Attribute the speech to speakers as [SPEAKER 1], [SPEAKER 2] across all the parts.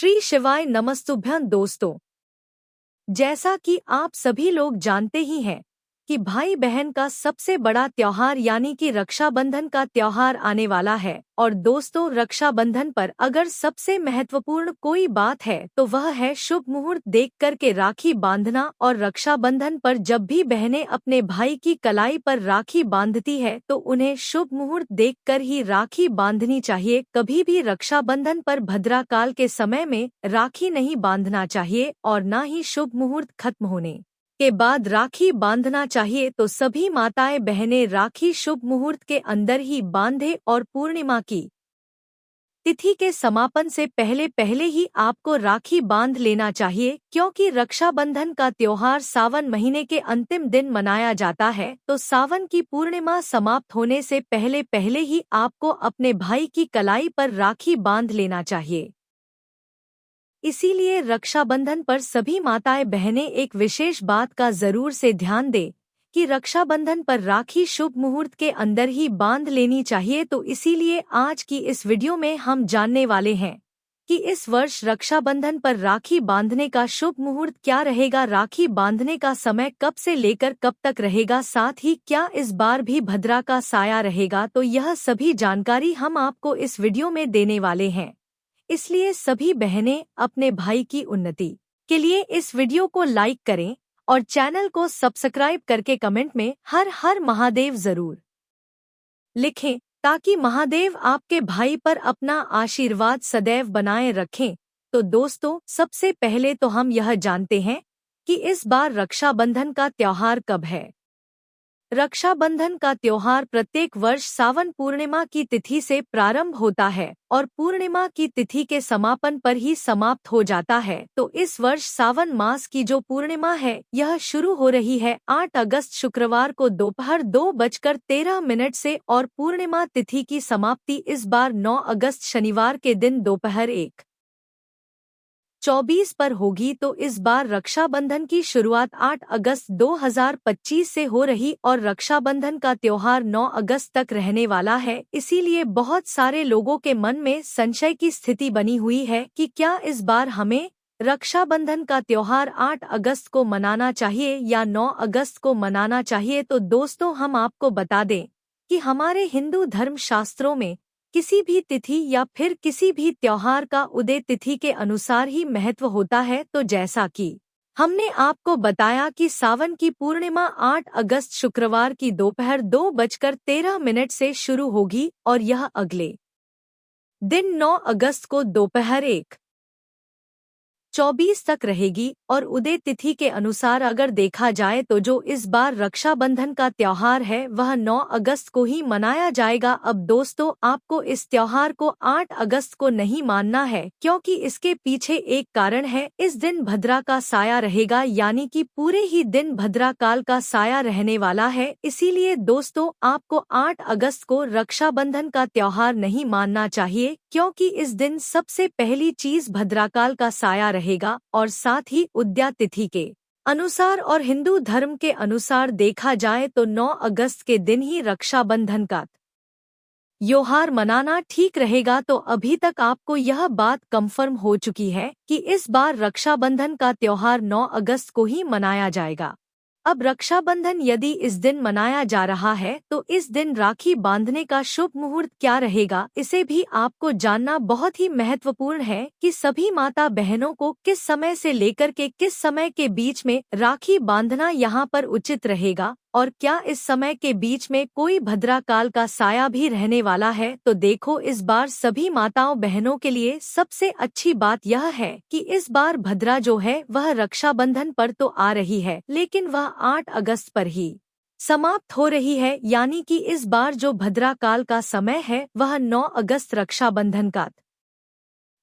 [SPEAKER 1] श्री शिवाय नमस्तुभ्यं दोस्तों। जैसा कि आप सभी लोग जानते ही हैं कि भाई बहन का सबसे बड़ा त्योहार यानी कि रक्षाबंधन का त्योहार आने वाला है। और दोस्तों, रक्षाबंधन पर अगर सबसे महत्वपूर्ण कोई बात है तो वह है शुभ मुहूर्त देख कर के राखी बांधना। और रक्षाबंधन पर जब भी बहनें अपने भाई की कलाई पर राखी बांधती है तो उन्हें शुभ मुहूर्त देख कर ही राखी बांधनी चाहिए। कभी भी रक्षाबंधन पर भद्राकाल के समय में राखी नहीं बांधना चाहिए और न ही शुभ मुहूर्त खत्म होने के बाद राखी बांधना चाहिए। तो सभी माताएं बहनें राखी शुभ मुहूर्त के अंदर ही बांधे और पूर्णिमा की तिथि के समापन से पहले पहले ही आपको राखी बांध लेना चाहिए, क्योंकि रक्षाबंधन का त्योहार सावन महीने के अंतिम दिन मनाया जाता है। तो सावन की पूर्णिमा समाप्त होने से पहले पहले ही आपको अपने भाई की कलाई पर राखी बांध लेना चाहिए। इसीलिए रक्षाबंधन पर सभी माताएं बहनें एक विशेष बात का जरूर से ध्यान दें कि रक्षाबंधन पर राखी शुभ मुहूर्त के अंदर ही बांध लेनी चाहिए। तो इसीलिए आज की इस वीडियो में हम जानने वाले हैं कि इस वर्ष रक्षाबंधन पर राखी बांधने का शुभ मुहूर्त क्या रहेगा, राखी बांधने का समय कब से लेकर कब तक रहेगा, साथ ही क्या इस बार भी भद्रा का साया रहेगा। तो यह सभी जानकारी हम आपको इस वीडियो में देने वाले हैं। इसलिए सभी बहनें अपने भाई की उन्नति के लिए इस वीडियो को लाइक करें और चैनल को सब्सक्राइब करके कमेंट में हर हर महादेव जरूर लिखें, ताकि महादेव आपके भाई पर अपना आशीर्वाद सदैव बनाए रखें। तो दोस्तों, सबसे पहले तो हम यह जानते हैं कि इस बार रक्षाबंधन का त्योहार कब है। रक्षाबंधन का त्योहार प्रत्येक वर्ष सावन पूर्णिमा की तिथि से प्रारंभ होता है और पूर्णिमा की तिथि के समापन पर ही समाप्त हो जाता है। तो इस वर्ष सावन मास की जो पूर्णिमा है यह शुरू हो रही है 8 अगस्त शुक्रवार को दोपहर 2:13 से और पूर्णिमा तिथि की समाप्ति इस बार 9 अगस्त शनिवार के दिन दोपहर 1:24 पर होगी। तो इस बार रक्षाबंधन की शुरुआत 8 अगस्त 2025 से हो रही और रक्षाबंधन का त्योहार 9 अगस्त तक रहने वाला है। इसीलिए बहुत सारे लोगों के मन में संशय की स्थिति बनी हुई है कि क्या इस बार हमें रक्षाबंधन का त्योहार 8 अगस्त को मनाना चाहिए या 9 अगस्त को मनाना चाहिए। तो दोस्तों, हम आपको बता दें कि हमारे हिंदू धर्म शास्त्रों में किसी भी तिथि या फिर किसी भी त्योहार का उदय तिथि के अनुसार ही महत्व होता है। तो जैसा कि हमने आपको बताया कि सावन की पूर्णिमा 8 अगस्त शुक्रवार की दोपहर 2:13 से शुरू होगी और यह अगले दिन 9 अगस्त को दोपहर 1:24 तक रहेगी। और उदय तिथि के अनुसार अगर देखा जाए तो जो इस बार रक्षाबंधन का त्योहार है वह 9 अगस्त को ही मनाया जाएगा। अब दोस्तों, आपको इस त्योहार को 8 अगस्त को नहीं मानना है, क्योंकि इसके पीछे एक कारण है। इस दिन भद्रा का साया रहेगा, यानी कि पूरे ही दिन भद्रा काल का साया रहने वाला है। इसीलिए दोस्तों, आपको 8 अगस्त को रक्षाबंधन का त्योहार नहीं मानना चाहिए, क्योंकि इस दिन सबसे पहली चीज भद्राकाल का साया रहेगा। और साथ ही उदया तिथि के अनुसार और हिंदू धर्म के अनुसार देखा जाए तो 9 अगस्त के दिन ही रक्षाबंधन का त्योहार मनाना ठीक रहेगा। तो अभी तक आपको यह बात कंफर्म हो चुकी है कि इस बार रक्षाबंधन का त्योहार 9 अगस्त को ही मनाया जाएगा। अब रक्षाबंधन यदि इस दिन मनाया जा रहा है तो इस दिन राखी बांधने का शुभ मुहूर्त क्या रहेगा, इसे भी आपको जानना बहुत ही महत्वपूर्ण है कि सभी माता बहनों को किस समय से लेकर के किस समय के बीच में राखी बांधना यहाँ पर उचित रहेगा और क्या इस समय के बीच में कोई भद्रा काल का साया भी रहने वाला है। तो देखो, इस बार सभी माताओं बहनों के लिए सबसे अच्छी बात यह है कि इस बार भद्रा जो है वह रक्षाबंधन पर तो आ रही है, लेकिन वह 8 अगस्त पर ही समाप्त हो रही है। यानी कि इस बार जो भद्रा काल का समय है वह 9 अगस्त रक्षाबंधन का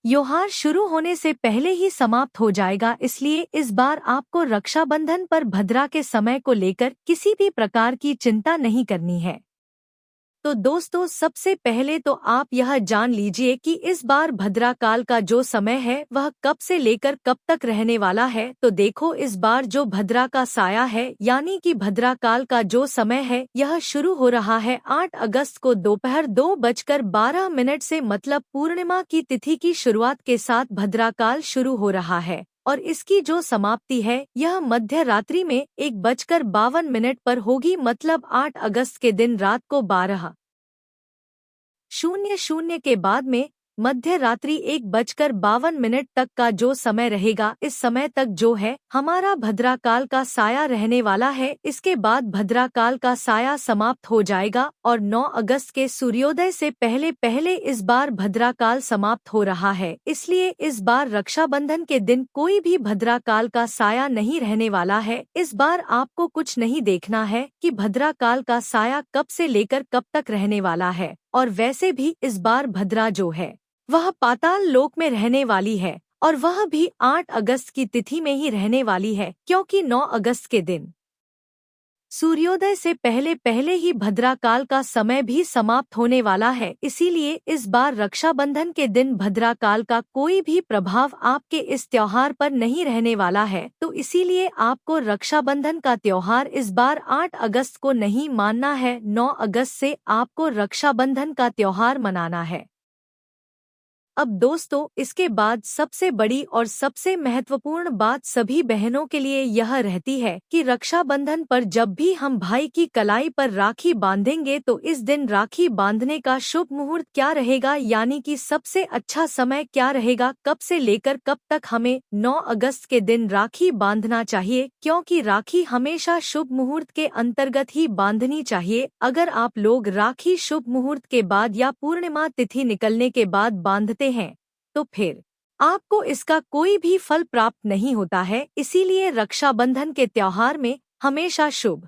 [SPEAKER 1] त्योहार शुरू होने से पहले ही समाप्त हो जाएगा। इसलिए इस बार आपको रक्षाबंधन पर भद्रा के समय को लेकर किसी भी प्रकार की चिंता नहीं करनी है। तो दोस्तों सबसे पहले तो आप यह जान लीजिए कि इस बार भद्राकाल का जो समय है वह कब से लेकर कब तक रहने वाला है। तो देखो, इस बार जो भद्रा का साया है यानी कि भद्राकाल का जो समय है यह शुरू हो रहा है 8 अगस्त को दोपहर 2:12 से, मतलब पूर्णिमा की तिथि की शुरुआत के साथ भद्राकाल शुरू हो रहा है और इसकी जो समाप्ति है यह मध्य रात्रि में 1:52 पर होगी, मतलब 8 अगस्त के दिन रात को 12:00 के बाद में मध्य रात्रि 1:52 तक का जो समय रहेगा, इस समय तक जो है हमारा भद्राकाल का साया रहने वाला है। इसके बाद भद्राकाल का साया समाप्त हो जाएगा और 9 अगस्त के सूर्योदय से पहले पहले इस बार भद्राकाल समाप्त हो रहा है। इसलिए इस बार रक्षाबंधन के दिन कोई भी भद्राकाल का साया नहीं रहने वाला है। इस बार आपको कुछ नहीं देखना है कि भद्राकाल का साया कब से लेकर कब तक रहने वाला है। और वैसे भी इस बार भद्रा जो है वह पाताल लोक में रहने वाली है और वह भी 8 अगस्त की तिथि में ही रहने वाली है, क्योंकि 9 अगस्त के दिन सूर्योदय से पहले पहले ही भद्राकाल का समय भी समाप्त होने वाला है। इसीलिए इस बार रक्षाबंधन के दिन भद्राकाल का कोई भी प्रभाव आपके इस त्योहार पर नहीं रहने वाला है। तो इसीलिए आपको रक्षाबंधन का त्योहार इस बार 8 अगस्त को नहीं मानना है, 9 अगस्त से आपको रक्षाबंधन का त्योहार मनाना है। अब दोस्तों, इसके बाद सबसे बड़ी और सबसे महत्वपूर्ण बात सभी बहनों के लिए यह रहती है कि रक्षाबंधन पर जब भी हम भाई की कलाई पर राखी बांधेंगे तो इस दिन राखी बांधने का शुभ मुहूर्त क्या रहेगा, यानी कि सबसे अच्छा समय क्या रहेगा, कब से लेकर कब तक हमें 9 अगस्त के दिन राखी बांधना चाहिए, क्योंकि राखी हमेशा शुभ मुहूर्त के अंतर्गत ही बांधनी चाहिए। अगर आप लोग राखी शुभ मुहूर्त के बाद या पूर्णिमा तिथि निकलने के बाद बांधते हैं तो फिर आपको इसका कोई भी फल प्राप्त नहीं होता है। इसीलिए रक्षाबंधन के त्योहार में हमेशा शुभ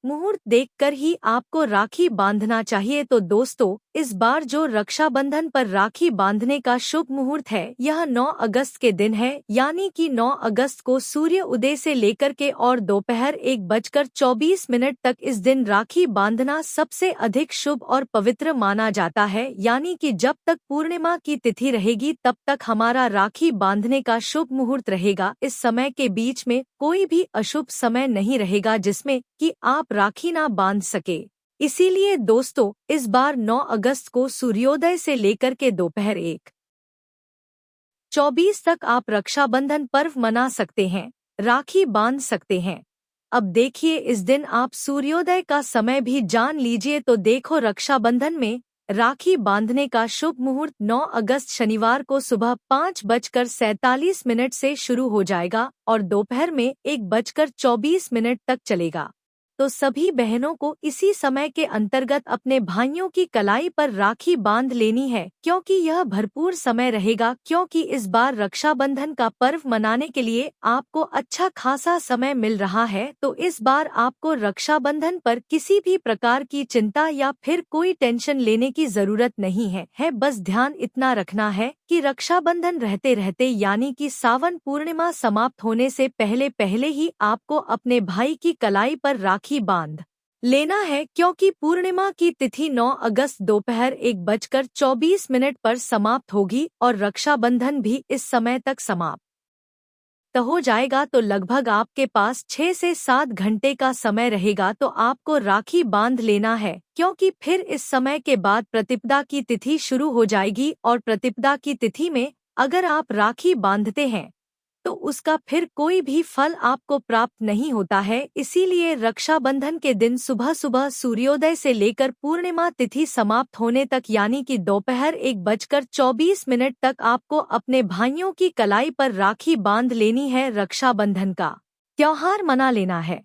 [SPEAKER 1] मुहूर्त देखकर ही आपको राखी बांधना चाहिए। तो दोस्तों, इस बार जो रक्षाबंधन पर राखी बांधने का शुभ मुहूर्त है यह 9 अगस्त के दिन है, यानी कि 9 अगस्त को सूर्य उदय से लेकर के और दोपहर 1:24 तक इस दिन राखी बांधना सबसे अधिक शुभ और पवित्र माना जाता है। यानी कि जब तक पूर्णिमा की तिथि रहेगी तब तक हमारा राखी बांधने का शुभ मुहूर्त रहेगा। इस समय के बीच में कोई भी अशुभ समय नहीं रहेगा जिसमें कि आप राखी ना बांध सके। इसीलिए दोस्तों, इस बार 9 अगस्त को सूर्योदय से लेकर के दोपहर 1:24 तक आप रक्षाबंधन पर्व मना सकते हैं, राखी बांध सकते हैं। अब देखिए, इस दिन आप सूर्योदय का समय भी जान लीजिए। तो देखो, रक्षाबंधन में राखी बांधने का शुभ मुहूर्त 9 अगस्त शनिवार को सुबह 5:47 से शुरू हो जाएगा और दोपहर में 1:24 तक चलेगा। तो सभी बहनों को इसी समय के अंतर्गत अपने भाइयों की कलाई पर राखी बांध लेनी है, क्योंकि यह भरपूर समय रहेगा। क्योंकि इस बार रक्षाबंधन का पर्व मनाने के लिए आपको अच्छा खासा समय मिल रहा है। तो इस बार आपको रक्षाबंधन पर किसी भी प्रकार की चिंता या फिर कोई टेंशन लेने की जरूरत नहीं है। बस ध्यान इतना रखना है कि रक्षाबंधन रहते रहते यानी कि सावन पूर्णिमा समाप्त होने से पहले पहले ही आपको अपने भाई की कलाई पर राखी बांध लेना है, क्योंकि पूर्णिमा की तिथि 9 अगस्त दोपहर 1:24 पर समाप्त होगी और रक्षाबंधन भी इस समय तक समाप्त हो जाएगा। तो लगभग आपके पास 6 से 7 घंटे का समय रहेगा। तो आपको राखी बांध लेना है, क्योंकि फिर इस समय के बाद प्रतिपदा की तिथि शुरू हो जाएगी और प्रतिपदा की तिथि में अगर आप राखी बांधते हैं तो उसका फिर कोई भी फल आपको प्राप्त नहीं होता है। इसीलिए रक्षाबंधन के दिन सुबह सुबह सूर्योदय से लेकर पूर्णिमा तिथि समाप्त होने तक यानी कि दोपहर 1:24 तक आपको अपने भाइयों की कलाई पर राखी बांध लेनी है, रक्षाबंधन का त्योहार मना लेना है।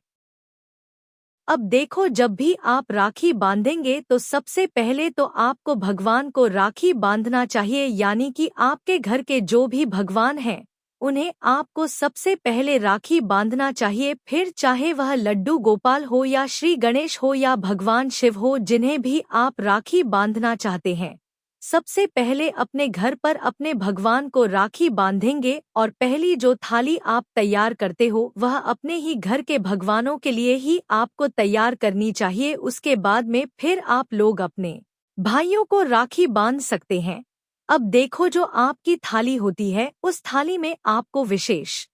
[SPEAKER 1] अब देखो, जब भी आप राखी बांधेंगे तो सबसे पहले तो आपको भगवान को राखी बांधना चाहिए, यानी कि आपके घर के जो भी भगवान हैं उन्हें आपको सबसे पहले राखी बांधना चाहिए। फिर चाहे वह लड्डू गोपाल हो या श्री गणेश हो या भगवान शिव हो, जिन्हें भी आप राखी बांधना चाहते हैं सबसे पहले अपने घर पर अपने भगवान को राखी बांधेंगे और पहली जो थाली आप तैयार करते हो वह अपने ही घर के भगवानों के लिए ही आपको तैयार करनी चाहिए। उसके बाद में फिर आप लोग अपने भाइयों को राखी बांध सकते हैं। अब देखो, जो आपकी थाली होती है उस थाली में आपको विशेष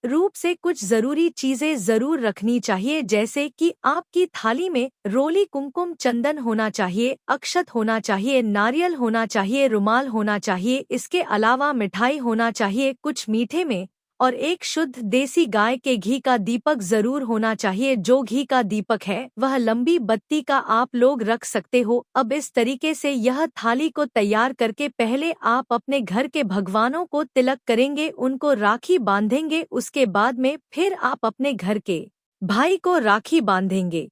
[SPEAKER 1] रूप से कुछ जरूरी चीजें जरूर रखनी चाहिए, जैसे कि आपकी थाली में रोली, कुमकुम, चंदन होना चाहिए, अक्षत होना चाहिए, नारियल होना चाहिए, रुमाल होना चाहिए। इसके अलावा मिठाई होना चाहिए कुछ मीठे में, और एक शुद्ध देसी गाय के घी का दीपक जरूर होना चाहिए। जो घी का दीपक है वह लंबी बत्ती का आप लोग रख सकते हो। अब इस तरीके से यह थाली को तैयार करके पहले आप अपने घर के भगवानों को तिलक करेंगे, उनको राखी बांधेंगे। उसके बाद में फिर आप अपने घर के भाई को राखी बांधेंगे।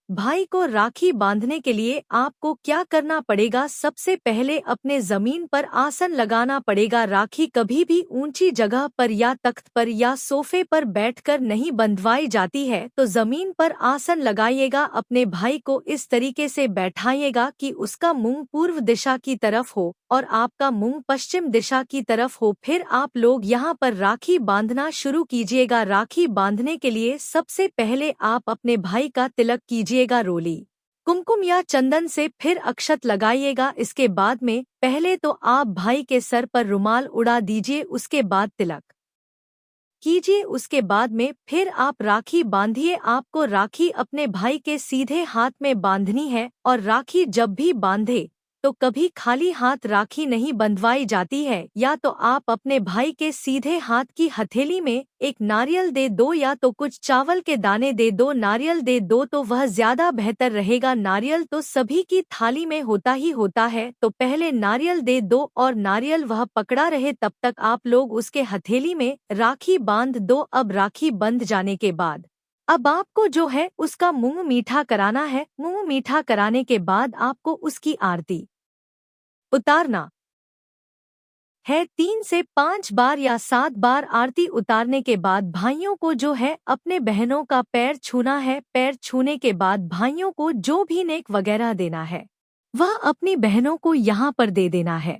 [SPEAKER 1] भाई को राखी बांधने के लिए आपको क्या करना पड़ेगा? सबसे पहले अपने जमीन पर आसन लगाना पड़ेगा। राखी कभी भी ऊंची जगह पर या तख्त पर या सोफे पर बैठकर नहीं बंधवाई जाती है, तो जमीन पर आसन लगाइएगा। अपने भाई को इस तरीके से बैठाइएगा कि उसका मुंह पूर्व दिशा की तरफ हो और आपका मुंह पश्चिम दिशा की तरफ हो। फिर आप लोग यहाँ पर राखी बांधना शुरू कीजिएगा। राखी बांधने के लिए सबसे पहले आप अपने भाई का तिलक कीजिएगा रोली, कुमकुम या चंदन से, फिर अक्षत लगाइएगा। इसके बाद में पहले तो आप भाई के सर पर रुमाल उड़ा दीजिए, उसके बाद तिलक कीजिए। उसके बाद में फिर आप राखी बांधिए। आपको राखी अपने भाई के सीधे हाथ में बांधनी है, और राखी जब भी बांधे तो कभी खाली हाथ राखी नहीं बंधवाई जाती है। या तो आप अपने भाई के सीधे हाथ की हथेली में एक नारियल दे दो, या तो कुछ चावल के दाने दे दो। नारियल दे दो तो वह ज्यादा बेहतर रहेगा। नारियल तो सभी की थाली में होता ही होता है, तो पहले नारियल दे दो और नारियल वह पकड़ा रहे तब तक आप लोग उसके हथेली में राखी बांध दो। अब राखी बंध जाने के बाद अब आपको जो है उसका मुंह मीठा कराना है। मुंह मीठा कराने के बाद आपको उसकी आरती उतारना है। 3 से 5 बार या 7 बार आरती उतारने के बाद भाइयों को जो है अपने बहनों का पैर छूना है। पैर छूने के बाद भाइयों को जो भी नेक वगैरह देना है वह अपनी बहनों को यहाँ पर दे देना है।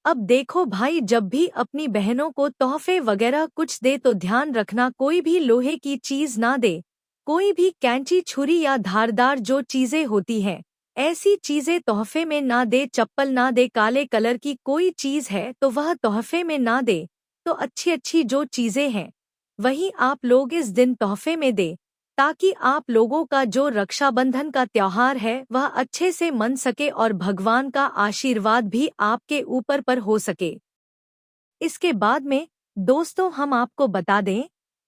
[SPEAKER 1] अब देखो भाई, जब भी अपनी बहनों को तोहफे वगैरह कुछ दे तो ध्यान रखना कोई भी लोहे की चीज ना दे, कोई भी कैंची, छुरी या धारदार जो चीजें होती हैं ऐसी चीजें तोहफे में ना दे। चप्पल ना दे, काले कलर की कोई चीज है तो वह तोहफे में ना दे। तो अच्छी अच्छी जो चीजें हैं वही आप लोग इस दिन तोहफे में दे, ताकि आप लोगों का जो रक्षाबंधन का त्योहार है वह अच्छे से मन सके और भगवान का आशीर्वाद भी आपके ऊपर पर हो सके। इसके बाद में दोस्तों हम आपको बता दें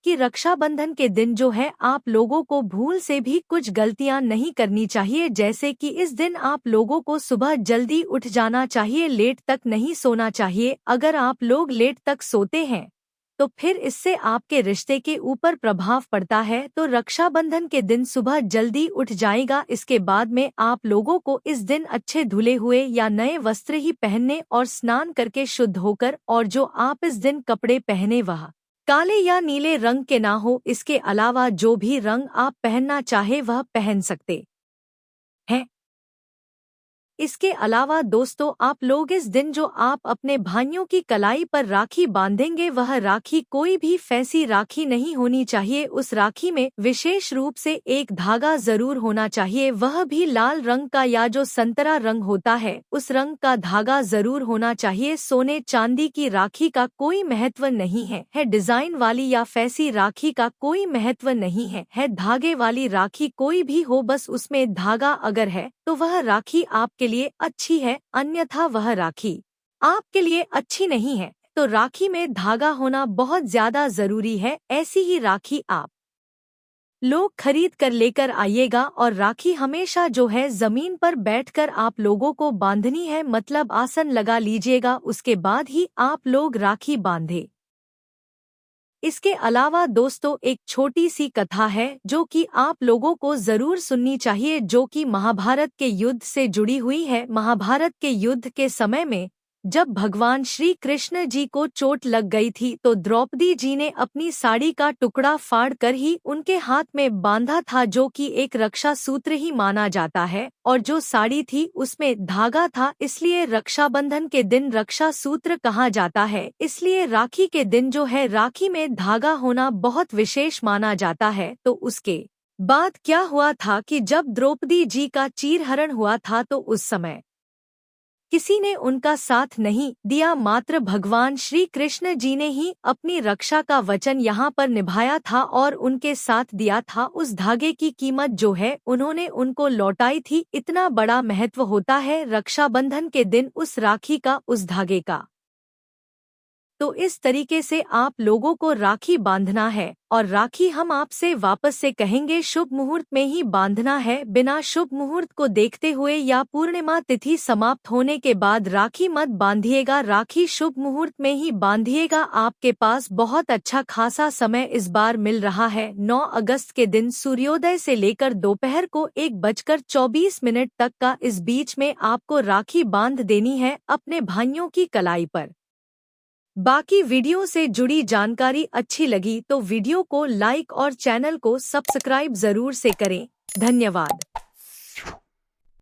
[SPEAKER 1] कि रक्षाबंधन के दिन जो है आप लोगों को भूल से भी कुछ गलतियां नहीं करनी चाहिए। जैसे कि इस दिन आप लोगों को सुबह जल्दी उठ जाना चाहिए, लेट तक नहीं सोना चाहिए। अगर आप लोग लेट तक सोते हैं तो फिर इससे आपके रिश्ते के ऊपर प्रभाव पड़ता है। तो रक्षाबंधन के दिन सुबह जल्दी उठ जाएगा। इसके बाद में आप लोगों को इस दिन अच्छे धुले हुए या नए वस्त्र ही पहनने और स्नान करके शुद्ध होकर, और जो आप इस दिन कपड़े पहने वह काले या नीले रंग के ना हो। इसके अलावा जो भी रंग आप पहनना चाहे वह पहन सकते हैं। इसके अलावा दोस्तों आप लोग इस दिन जो आप अपने भाइयों की कलाई पर राखी बांधेंगे वह राखी कोई भी फैंसी राखी नहीं होनी चाहिए। उस राखी में विशेष रूप से एक धागा जरूर होना चाहिए, वह भी लाल रंग का या जो संतरा रंग होता है उस रंग का धागा जरूर होना चाहिए। सोने चांदी की राखी का कोई महत्व नहीं है डिजाइन वाली या फैंसी राखी का कोई महत्व नहीं है धागे वाली राखी कोई भी हो, बस उसमें धागा अगर है तो वह राखी आपके लिए अच्छी है, अन्यथा वह राखी आपके लिए अच्छी नहीं है। तो राखी में धागा होना बहुत ज्यादा जरूरी है। ऐसी ही राखी आप लोग खरीद कर लेकर आइएगा, और राखी हमेशा जो है जमीन पर बैठकर आप लोगों को बांधनी है, मतलब आसन लगा लीजिएगा, उसके बाद ही आप लोग राखी बांधे। इसके अलावा दोस्तों एक छोटी सी कथा है जो कि आप लोगों को जरूर सुननी चाहिए, जो कि महाभारत के युद्ध से जुड़ी हुई है। महाभारत के युद्ध के समय में जब भगवान श्री कृष्ण जी को चोट लग गई थी तो द्रौपदी जी ने अपनी साड़ी का टुकड़ा फाड़ कर ही उनके हाथ में बांधा था, जो कि एक रक्षा सूत्र ही माना जाता है, और जो साड़ी थी उसमें धागा था, इसलिए रक्षाबंधन के दिन रक्षा सूत्र कहा जाता है। इसलिए राखी के दिन जो है राखी में धागा होना बहुत विशेष माना जाता है। तो उसके बाद क्या हुआ था कि जब द्रौपदी जी का चीरहरण हुआ था तो उस समय किसी ने उनका साथ नहीं दिया, मात्र भगवान श्री कृष्ण जी ने ही अपनी रक्षा का वचन यहाँ पर निभाया था और उनके साथ दिया था। उस धागे की कीमत जो है उन्होंने उनको लौटाई थी। इतना बड़ा महत्व होता है रक्षाबंधन के दिन उस राखी का, उस धागे का। तो इस तरीके से आप लोगों को राखी बांधना है, और राखी हम आपसे वापस से कहेंगे शुभ मुहूर्त में ही बांधना है। बिना शुभ मुहूर्त को देखते हुए या पूर्णिमा तिथि समाप्त होने के बाद राखी मत बांधिएगा, राखी शुभ मुहूर्त में ही बांधिएगा। आपके पास बहुत अच्छा खासा समय इस बार मिल रहा है। 9 अगस्त के दिन सूर्योदय से लेकर दोपहर को 1:24 तक का इस बीच में आपको राखी बांध देनी है अपने भाइयों की कलाई पर। बाकी वीडियो से जुड़ी जानकारी अच्छी लगी तो वीडियो को लाइक और चैनल को सब्सक्राइब जरूर से करें। धन्यवाद।